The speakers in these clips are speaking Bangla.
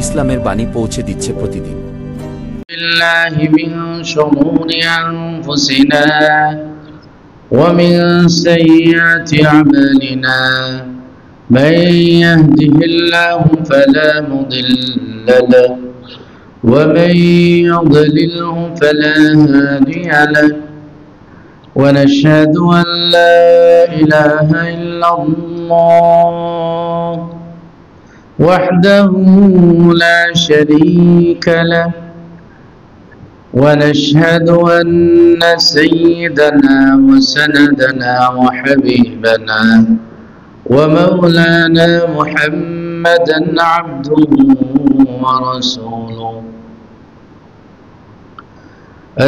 ইসলামের বাণী পৌঁছে দিচ্ছে প্রতিদিন। বিল্লাহি মিন শুরুরি আনফুসিনা ওয়া মিন সাইয়্যাতি আমালিনা মান ইয়াহদিহিল্লাহু ফালা মুদিল্লা লাহু ওয়া মান ইউদ্লিলহু ফালা হাদিয়া লাহু ওয়া নাশহাদু আন লা ইলাহা ইল্লাল্লাহ وحده لا شريك له ونشهد أن سيدنا وسندنا وحبيبنا ومولانا محمدا عبده ورسوله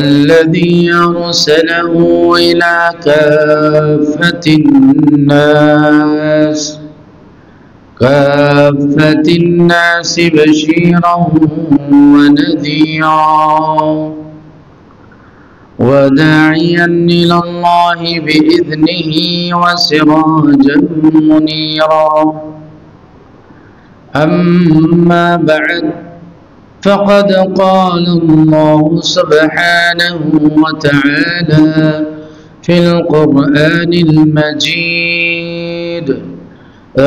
الذي أرسله إلى كافة الناس بشيرا ونذيرا وداعيا إلى الله بإذنه وسراجا منيرا أما بعد فقد قال الله سبحانه وتعالى في القرآن المجيد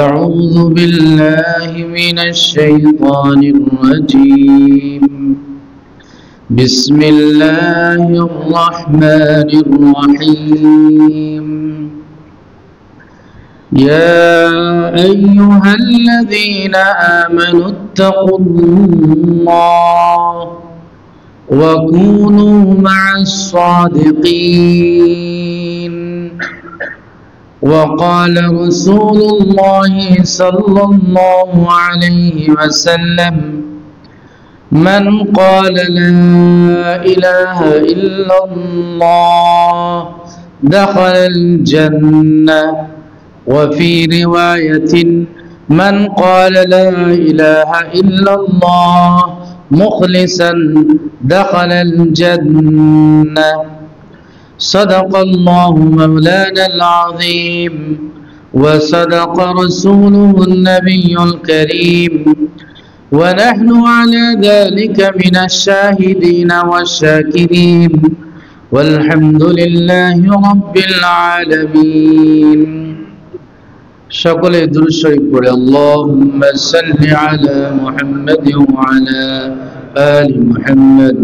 أعوذ بالله من الشيطان الرجيم بسم الله الرحمن الرحيم يا أيها الذين آمنوا اتقوا الله وكونوا مع الصادقين وقال رسول الله صلى الله عليه وسلم من قال لا إله إلا الله دخل الجنة وفي رواية من قال لا إله إلا الله مخلصا دخل الجنة صدق الله مولانا العظيم وصدق رسوله النبي الكريم ونحن على ذلك من الشاهدين والشاكرين والحمد لله رب العالمين সকলে দুরূদ শরীফ পড়ে আল্লাহুম্মা সাল্লি আলা মুহাম্মাদিন ওয়া আলা আলি মুহাম্মাদ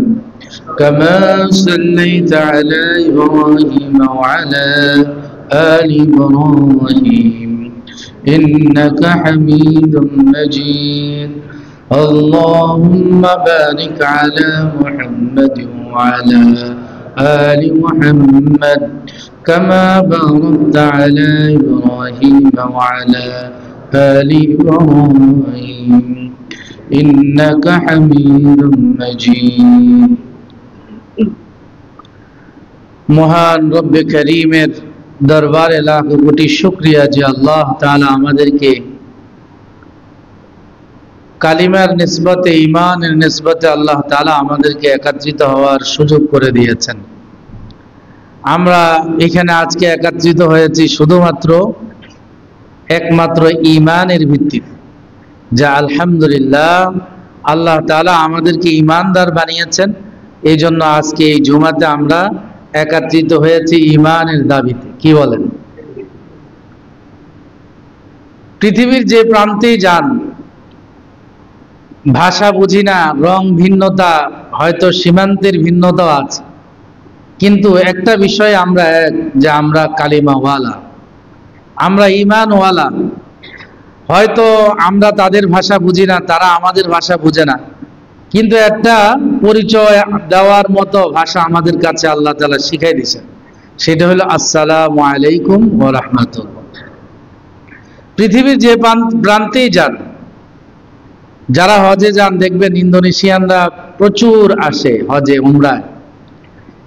كما صليت على إبراهيم وعلى آل إبراهيم إنك حميد مجيد اللهم بارك على محمد وعلى آل محمد كما باركت على إبراهيم وعلى آل إبراهيم إنك حميد مجيد মহান রব্বে করিমের দরবারে লাখ কোটি শুকরিয়া যে আল্লাহ তাআলা আমাদেরকে কালিমার নিসবতে ঈমানের নিসবতে আল্লাহ তাআলা আমাদেরকে একত্রিত হওয়ার সুযোগ করে দিয়েছেন। আমরা এখানে আজকে একত্রিত হয়েছি শুধুমাত্র একমাত্র ঈমানের ভিত্তিতে, যা আলহামদুলিল্লাহ আল্লাহ তাআলা আমাদেরকে ঈমানদার বানিয়েছেন। এই জন্য আজকে এই জুমাতে আমরা একত্রিত হয়েছি ঈমানের দাবিতে। কি বলেন? পৃথিবীর যে প্রান্তেই যান, ভাষা বুঝি না, রং ভিন্নতা, হয়তো সীমান্তের ভিন্নতা আছে, কিন্তু একটা বিষয় আমরা এক, যে আমরা কালিমাওয়ালা, আমরা ঈমানওয়ালা। হয়তো আমরা তাদের ভাষা বুঝি না, তারা আমাদের ভাষা বুঝে না, কিন্তু একটা পরিচয় দেওয়ার মতো ভাষা আমাদের কাছে আল্লাহ তাআলা শিখাই দিয়েছেন, সেটা হলো আসসালামু আলাইকুম ওয়া রাহমাতুল্লাহ। পৃথিবীর যে প্রান্তেই যান, যারা হজে যান দেখবেন ইন্দোনেশিয়ানরা প্রচুর আসে হজে উমরায়,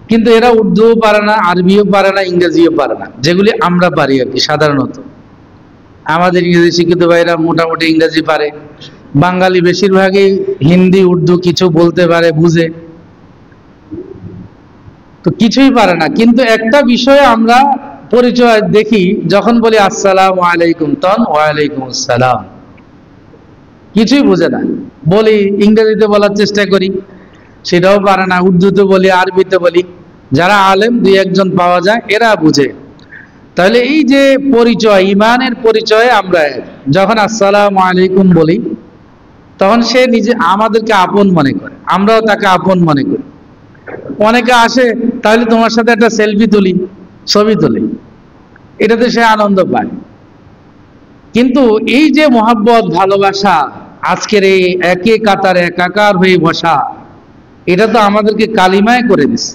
কিন্তু এরা উর্দুও পারে না, আরবিও পারে না, ইংরেজিও পারে না, যেগুলি আমরা পারি আর কি। সাধারণত আমাদের ইংরেজি শিক্ষিত ভাইরা মোটামুটি ইংরেজি পারে, বাঙালি বেশিরভাগই হিন্দি উর্দু কিছু বলতে পারে, বুঝে, তো কিছুই পারে না। কিন্তু একটা বিষয়ে আমরা পরিচয় দেখি, যখন বলি আসসালামু আলাইকুম তখন ওয়ালাইকুম আসসালাম। কিছুই বোঝে না। বলি ইংরেজিতে বলার চেষ্টা করি, সেটাও পারে না। উর্দুতে বলি, আরবিতে বলি। যারা আলেম দুই একজন পাওয়া যায়, এরা বুঝে। তাহলে এই যে পরিচয়, ইমানের পরিচয়ে আমরা যখন আসসালামু আলাইকুম বলি, তখন সে নিজে আমাদেরকে আপন মনে করে, আমরাও তাকে আপন মনে করি। অনেকে আসে, তাহলে তোমার সাথে একটা সেলফি তুলি, ছবি তুলি, এটাতে সে আনন্দ পায়। কিন্তু এই যে মহাব্বত, ভালোবাসা, আজকের এই একে কাতারে একাকার হয়ে বসা, এটা তো আমাদেরকে কালিমায় করে দিছে,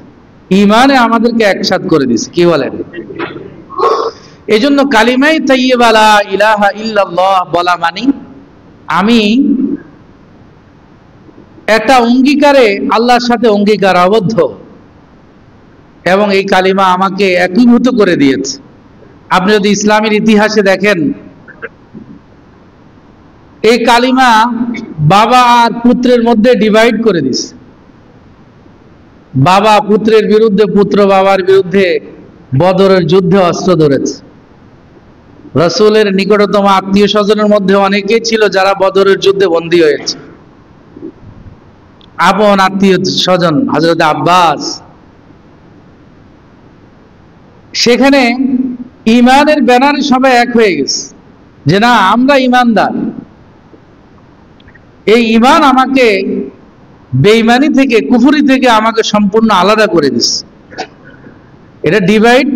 ইমানে আমাদেরকে একসাথ করে দিছে। কি বলেন? এই জন্য কালিমাই তাইয়্যিবা লা ইলাহা ইল্লাল্লাহ বলা মানে আমি একটা অঙ্গীকারে আল্লাহর সাথে অঙ্গীকার আবদ্ধ, এবং এই কালিমা আমাকে একীভূত করে দিয়েছে। আপনি যদি ইসলামের ইতিহাসে দেখেন, এই কালিমা বাবা আর পুত্রের মধ্যে ডিভাইড করে দিছে। বাবা পুত্রের বিরুদ্ধে, পুত্র বাবার বিরুদ্ধে বদরের যুদ্ধে অস্ত্র ধরেছে। রাসূলের নিকটতম আত্মীয় স্বজনের মধ্যে অনেকেই ছিল যারা বদরের যুদ্ধে বন্দী হয়েছে। আপন আত্মীয় স্বজন হযরত আব্বাস, সেখানে ইমানের ব্যানারে সবাই এক হয়ে গেছে যে না, আমরা ইমানদার। এই ইমান আমাকে বেঈমানি থেকে, কুফরি থেকে আমাকে সম্পূর্ণ আলাদা করে দিচ্ছে। এটা ডিভাইড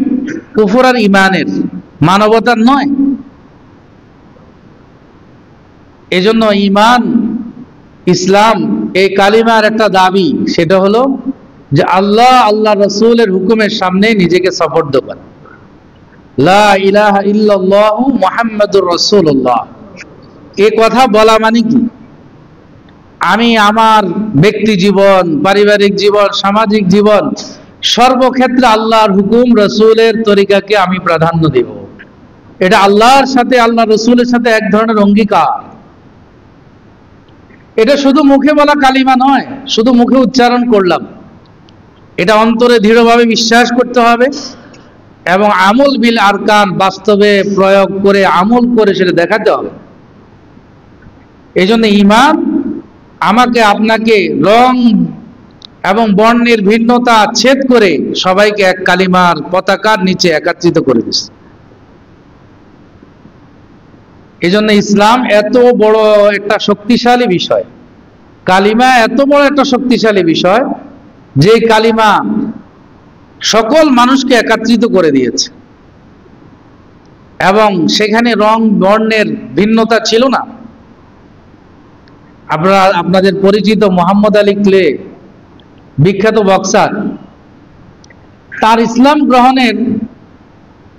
কুফর আর ইমানের, মানবতার নয়। এজন্য ইমান, ইসলাম, এই কালিমার একটা দাবি, সেটা হলো যে আল্লাহ, আল্লাহ রসুলের হুকুমের সামনে নিজেকে সফর্দ করা। লা ইলাহা ইল্লাল্লাহু মুহাম্মাদুর রাসূলুল্লাহ, এই কথা বলা মানে কি? আমি আমার ব্যক্তি জীবন, পারিবারিক জীবন, সামাজিক জীবন, সর্বক্ষেত্রে আল্লাহর হুকুম, রসুলের তরিকাকে আমি প্রাধান্য দেব। এটা আল্লাহর সাথে, আল্লাহ রসুলের সাথে এক ধরনের অঙ্গীকার। এটা শুধু মুখে বলা কালিমা নয়, শুধু মুখে উচ্চারণ করলাম। এটা অন্তরে দৃঢ়ভাবে বিশ্বাস করতে হবে, এবং আমল বিল আরকান, বাস্তবে প্রয়োগ করে, আমল করে সেটা দেখাতে হবে। এই জন্য ইমান আমাকে, আপনাকে রং এবং বর্ণের ভিন্নতা ছেদ করে সবাইকে এক কালিমার পতাকার নিচে একত্রিত করে দিচ্ছে। এই জন্য ইসলাম এত বড় একটা শক্তিশালী বিষয়, কালিমা এত বড় একটা শক্তিশালী বিষয়, যে কালিমা সকল মানুষকে একত্রিত করে দিয়েছে, এবং সেখানে রং বর্ণের ভিন্নতা ছিল না। আপনাদের পরিচিত মোহাম্মদ আলী ক্লে, বিখ্যাত বক্সার, তার ইসলাম গ্রহণের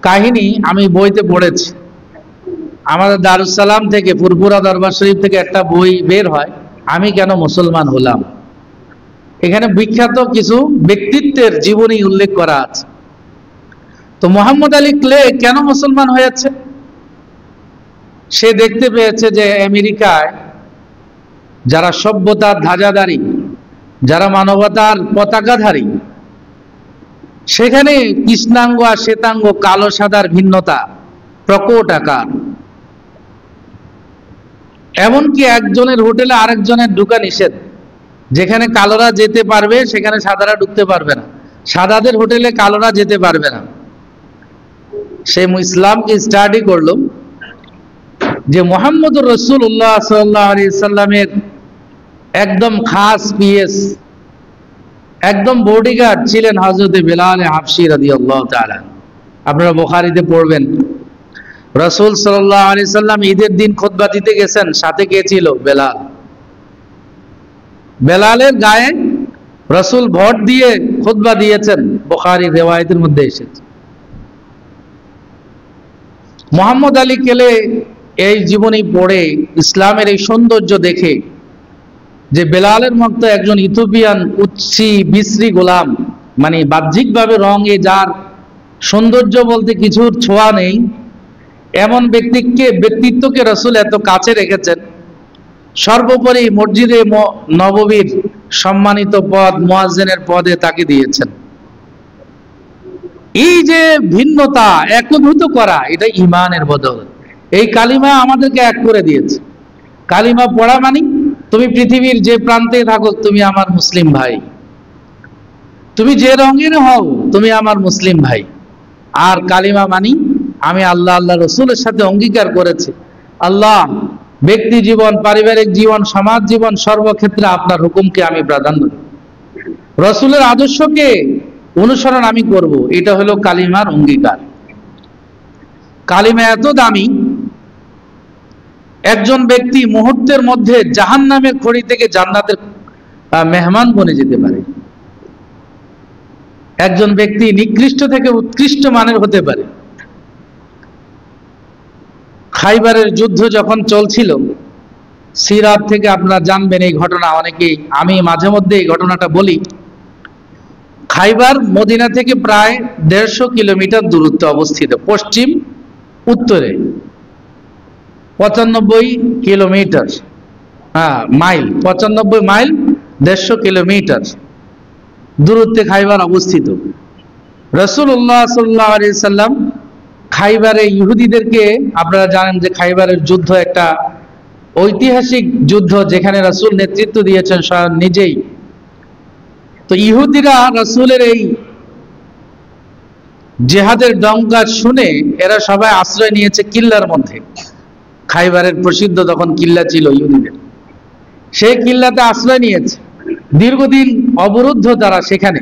কাহিনী আমি বইতে পড়েছি। আমাদের দারুস সালাম থেকে, ফুরফুরা দরবার শরীফ থেকে একটা বই বের হয়, আমি কেন মুসলমান হলাম। এখানে বিখ্যাত কিছু ব্যক্তিত্বের জীবনী উল্লেখ করা আছে। তো মোহাম্মদ আলী ক্লে কেন মুসলমান হয়েছে? সে দেখতে পেয়েছে যে আমেরিকায় যারা সভ্যতার ধ্বজাধারী, যারা মানবতার পতাকাধারী, সেখানে কৃষ্ণাঙ্গ আর শ্বেতাঙ্গ, কালো সাদার ভিন্নতা প্রকট আকার। এমনকি একজনের হোটেলে আরেকজনের ঢুকা নিষেধ। যেখানে কালোরা যেতে পারবে সেখানে সাদারা ঢুকতে পারবে না, সাদাদের হোটেলে কালোরা যেতে পারবে না। সে ইসলামকে স্টাডি করলো যে মুহাম্মদুর রাসূলুল্লাহ সাল্লাল্লাহু আলাইহি সাল্লামের একদম খাস পিএস, একদম বডিগার্ড ছিলেন হযরত বেলাল হাবশী রাদিয়াল্লাহু তাআলা। আপনারা বুখারীতে পড়বেন, রাসূল সাল্লাল্লাহু আলাইহি সাল্লাম ঈদের দিন খুতবা দিতে গেছেন, সাথে কে ছিল? বেলাল। বেলালের গায়ে রাসূল ভোট দিয়ে খুতবা দিয়েছেন, বুখারীর রিওয়ায়াতের মধ্যে এসেছে। মোহাম্মদ আলী কেলে এই জীবনী পড়ে, ইসলামের এই সৌন্দর্য দেখে, যে বেলালের মতো একজন ইথিওপিয়ান উচ্ছি বিশ্রী গোলাম, মানে বাহ্যিকভাবে রঙে যার সৌন্দর্য বলতে কিছুর ছোঁয়া নেই, এমন ব্যক্তিত্বকে রাসূল এত কাছে রেখেছেন। সর্বোপরি মসজিদে নববীর সম্মানিত পদ, মুয়াজ্জিনের পদে তাকে দিয়েছেন। এই যে ভিন্নতা একীভূত করা, এটা ইমানের বদল। এই কালিমা আমাদেরকে এক করে দিয়েছে। কালিমা পড়া মানে তুমি পৃথিবীর যে প্রান্তে থাকো তুমি আমার মুসলিম ভাই, তুমি যে রঙের হও তুমি আমার মুসলিম ভাই। আর কালিমা মানি আমি আল্লাহ আল্লাহ রসুলের সাথে অঙ্গীকার করেছি, আল্লাহ ব্যক্তি জীবন, পারিবারিক জীবন, সমাজ জীবন, সর্বক্ষেত্রে আপনার হুকুমকে আমি প্রাধান্য দেব, রসুলের আদর্শকে অনুসরণ আমি করব। এটা হলো কালিমার অঙ্গীকার। কালিমা এত দামি, একজন ব্যক্তি মুহূর্তের মধ্যে জাহান্নামের খড়ি থেকে জান্নাতের মেহমান বনে যেতে পারে। একজন ব্যক্তি নিকৃষ্ট থেকে উৎকৃষ্ট মানের হতে পারে। খাইবারের যুদ্ধ যখন চলছিল, সিরাত থেকে আপনারা জানবেন এই ঘটনা, অনেকেই, আমি মাঝে মধ্যে এই ঘটনাটা বলি। খাইবার মদিনা থেকে প্রায় 150 কিলোমিটার দূরত্বে অবস্থিত, পশ্চিম উত্তরে 95 কিলোমিটার, মাইল, 95 মাইল, 150 কিলোমিটার দূরত্বে খাইবার অবস্থিত। রাসূলুল্লাহ সাল্লাল্লাহু আলাইহি সাল্লাম খাইবারে ইহুদিদেরকে, আপনারা জানেন যে খাইবারের যুদ্ধ একটা ঐতিহাসিক যুদ্ধ, যেখানে রাসূল নেতৃত্ব দিয়েছেন স্বয়ং নিজেই। তো ইহুদিরা রাসূলের এই জিহাদের ডঙ্কা শুনে এরা সবাই আশ্রয় নিয়েছে কিল্লার মধ্যে। খাইবারের প্রসিদ্ধ তখন কিল্লা ছিল ইহুদিদের, সেই কিল্লাতে আশ্রয় নিয়েছে, দীর্ঘদিন অবরুদ্ধ তারা সেখানে।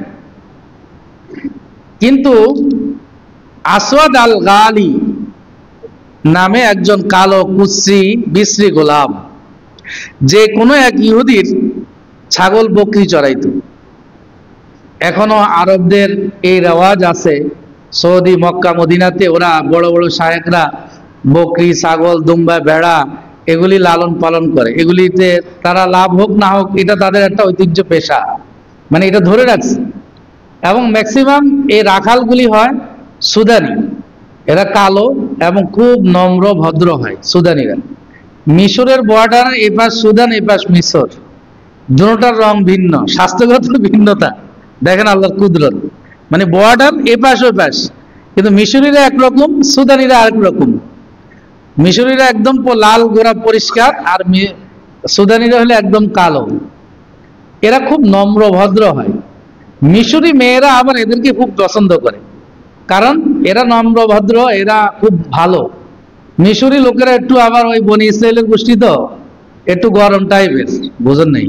কিন্তু আসওয়াদ আল গালি নামে একজন কালো কুশ্রী বিশ্রী গোলাম, যে কোনো এক ইহুদির ছাগল বকরি চড়াইত। এখনো আরবদের এই রেওয়াজ আছে, সৌদি, মক্কা, মদিনাতে ওরা বড় বড় শায়েখরা বকরি, ছাগল, দুম্বা, ভেড়া এগুলি লালন পালন করে। এগুলিতে তারা লাভ হোক না হোক, এটা তাদের একটা ঐতিহ্য, পেশা, মানে এটা ধরে রাখছে। এবং ম্যাক্সিমাম এই রাখালগুলি হয় সুদানি, এরা কালো এবং খুব নম্র ভদ্র হয় সুদানিরা। মিশরের বর্ডার, এপাশ সুদান, এপাশ মিশর, দুটোটার রং ভিন্ন, স্বাস্থ্যগত ভিন্নতা দেখেন আল্লাহর কুদরত। মানে বর্ডার এপাশ ওপাশ, কিন্তু মিশরীরা একরকম, সুদানিরা আরেক রকম। মিশরীরা একদম লাল গোড়া পরিষ্কার, আর সুদানিরা হলে একদম কালো। এরা খুব নম্র ভদ্র হয়। মিশরি মেয়েরা আবার এদেরকে খুব পছন্দ করে, কারণ এরা নম্র ভদ্র, এরা খুব ভালো। মিশরি লোকেরা একটু আবার ওই বনি ইসরায়েলের গোষ্ঠী, তো একটু গরম টাইপের, বোঝেন নাই,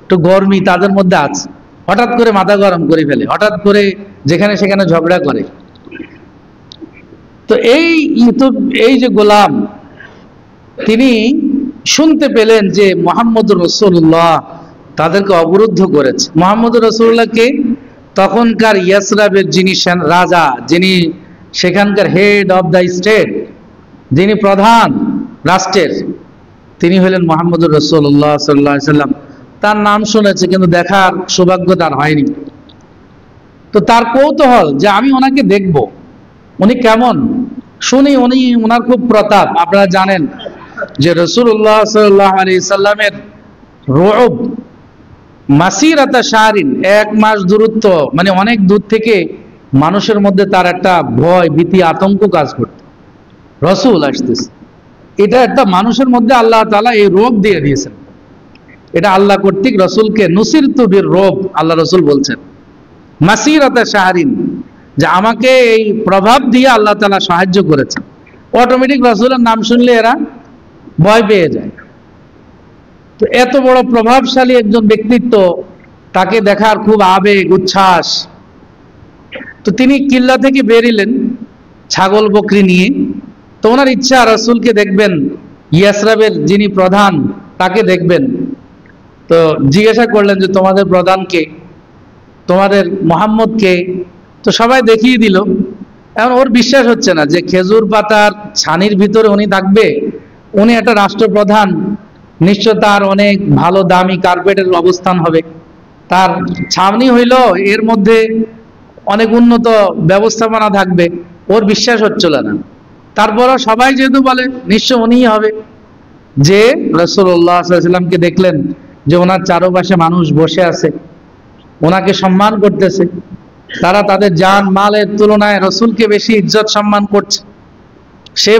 একটু গরমি তাদের মধ্যে আছে। হঠাৎ করে মাথা গরম করে ফেলে, হঠাৎ করে যেখানে সেখানে ঝগড়া করে। তো এই যে গোলাম, তিনি শুনতে পেলেন যে মুহাম্মদ রাসূলুল্লাহ তাদেরকে অবরুদ্ধ করেছে। মুহাম্মদ রাসূলুল্লাহকে তখনকার ইয়াসরাবের যিনি রাজা, যিনি সেখানকার হেড অফ দ্য স্টেট, যিনি প্রধান রাষ্ট্রের, তিনি হলেন মুহাম্মদ রাসূলুল্লাহ সাল্লাল্লাহু আলাইহি সাল্লাম। তার নাম শুনেছে, কিন্তু দেখার সৌভাগ্য তার হয়নি। তো তার কৌতূহল যে আমি ওনাকে দেখব, উনি কেমন, শুনি ওনার খুব প্রতাপ। আপনারা জানেন যে রাসূলুল্লাহ সাল্লাল্লাহু আলাইহি সাল্লামের রুউব মাসিরাতা শাহরিন, 1 মাস দূরত্ব, মানে অনেক দূর থেকে মানুষের মধ্যে তার একটা ভয়, ভীতি, আতঙ্ক কাজ করত। রাসূল আসতেছে, এটা একটা মানুষের মধ্যে আল্লাহ তাআলা এই রোগ দিয়ে দিয়েছেন। এটা আল্লাহ কর্তৃক রসুলকে নুসিরতু বির রোব, আল্লাহ রসুল বলছেন মাসিরাতা শাহরিন, যে আমাকে এই প্রভাব দিয়ে আল্লাহ তাআলা সাহায্য করেছেন। অটোমেটিক রসুলের নাম শুনলে এরা ভয় পেয়ে যায়। তো এত বড় প্রভাবশালী একজন ব্যক্তিত্ব, তাকে দেখার খুব আবেগ, উচ্ছ্বাস। তো তিনি কিল্লা থেকে বেরিলেন ছাগল বকরি নিয়ে। তো ওনার ইচ্ছা রসুলকে দেখবেন, ইয়াসরাবের যিনি প্রধান তাকে দেখবেন। তো জিজ্ঞাসা করলেন যে তোমাদের প্রধান কে, তোমাদের মুহাম্মদ কে? তো সবাই দেখিয়ে দিল। এখন ওর বিশ্বাস হচ্ছে না যে খেজুর পাতার ছানির ভিতরে উনি থাকবে, উনি একটা রাষ্ট্রপ্রধান, নিশ্চয় তার অনেক ভালো দামি কার্পেটের অবস্থান হবে, তার ছাউনি হইল, এর মধ্যে অনেক উন্নত ব্যবস্থাপনা থাকবে। ওর বিশ্বাস হচ্ছিল না। তারপরও সবাই যেহেতু বলে নিশ্চয় উনিই হবে। যে রাসূলুল্লাহ সাল্লাল্লাহু আলাইহি ওয়াসাল্লামকে দেখলেন যে ওনার চারপাশে মানুষ বসে আছে, ওনাকে সম্মান করতেছে, তারা তাদের জান মালের তুলনায় রসুলকে বেশি ইজ্জত সম্মান করছে। সে